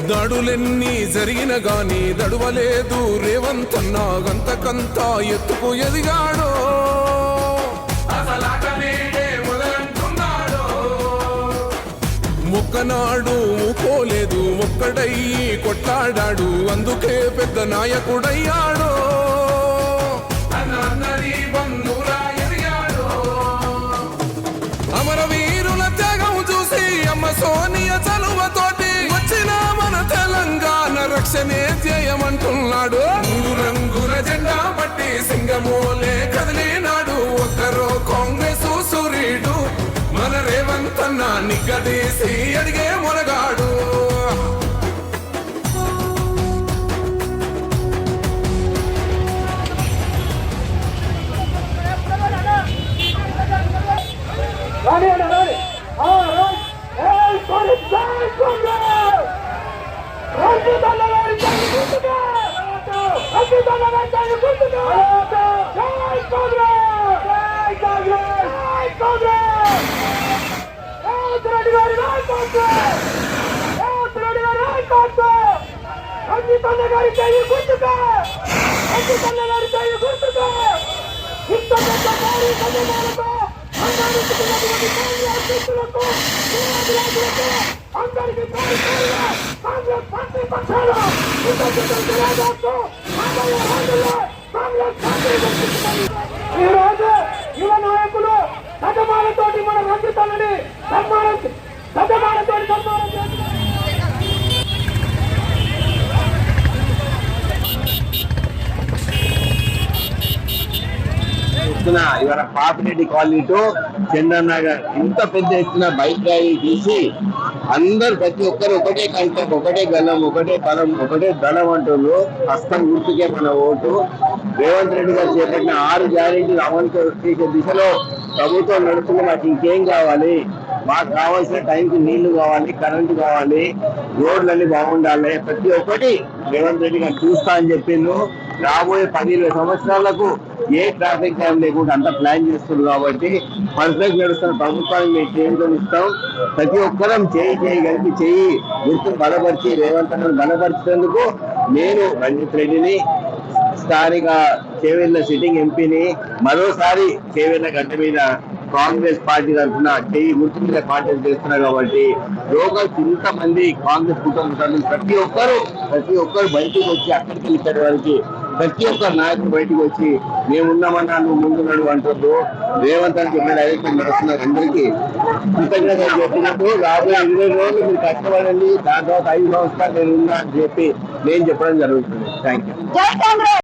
దడులెన్ని జరిగిన గాని దడువలేదు రేవంతన్నా గంతకంతా ఎత్తుకు ఎదిగాడో మొక్కనాడు మూకోలేదు ఒక్కడయ్యి కొట్లాడాడు అందుకే పెద్ద నాయకుడయ్యాడో అమరవీరుల త్యాగం చూసి అమ్మ సోనియ చలువతోటి వచ్చిన మన తెలంగాణ రక్షణే ధ్యేయమంటున్నాడు రంగుల జెండా పట్టి సింగమోలే కదిలినాడు ఒక్కరో కాంగ్రెస్ సూర్యుడు మన రేవంతన్న నిగ్గదీసి అడిగే మొనగాడు ఈ రోజు యువ నాయకులు సజమాలతోటి మన రంజితాలని సజమాలతోటి సన్మానం చేస్తున్నారు. ఇవాళ పాపిరెడ్డి కాలనీ టు చందన్ నగర్ ఇంత పెద్ద ఎత్తున బైక్ ర్యాలీ తీసి అందరు ప్రతి ఒక్కరు ఒకటే కంటెంట్ ఒకటే గలం ఒకటే బలం ఒకటే దళం అంటున్నారు. హస్తం గుర్తుకే మన ఓటు. రేవంత్ రెడ్డి గారు చేపట్టిన 6 గ్యారెంటీలు అమలు చేసే దిశలో ప్రభుత్వం నడుస్తుంది. మాకు ఇంకేం కావాలి? మాకు కావాల్సిన టైంకి నీళ్లు కావాలి, కరెంటు కావాలి, రోడ్లన్నీ బాగుండాలి. ప్రతి ఒక్కటి రేవంత్ రెడ్డి గారు చూస్తా అని చెప్పిండు. రాబోయే 10-20 సంవత్సరాలకు ఏ ట్రాఫిక్ జామ్ లేకుండా అంత ప్లాన్ చేస్తున్నారు. కాబట్టి పర్ఫెక్ట్ నడుస్తున్న ప్రభుత్వానికి మేము చేతులు ఇస్తాం. ప్రతి ఒక్కరం చేయగలిపి చెయ్యి గుర్తును బలపరిచి రేవంత్ రెడ్డిని బలపరిచేందుకు నేను రంజిత్ రెడ్డిని స్థానిక చేవెళ్ళ సిట్టింగ్ ఎంపీని మరోసారి చేవెళ్ళ గడ్డ మీద కాంగ్రెస్ పార్టీ తరఫున చెయ్యి గుర్తు మీద కాంటెస్ట్ చేస్తున్నారు. కాబట్టి లోకల్స్ ఇంతమంది కాంగ్రెస్ కుటుంబ ప్రతి ఒక్కరు బయటకు వచ్చి అక్కడికి ఇక్కడి వరకు ప్రతి ఒక్క నాయకుడు బయటకు వచ్చి మేమున్నామన్నా నువ్వు ముందున్నాడు అంటుండ్రు. రేవంత్ రెడ్డి డైరెక్షన్ నడుస్తున్నారు. అందరికీ కృతజ్ఞతలు చెప్పినట్టు రాబోయే 20 రోజులు మీరు కష్టపడండి. దాని తర్వాత 5 సంవత్సరాలు నేను ఉన్నా అని చెప్పి నేను చెప్పడం జరుగుతుంది. Thank you.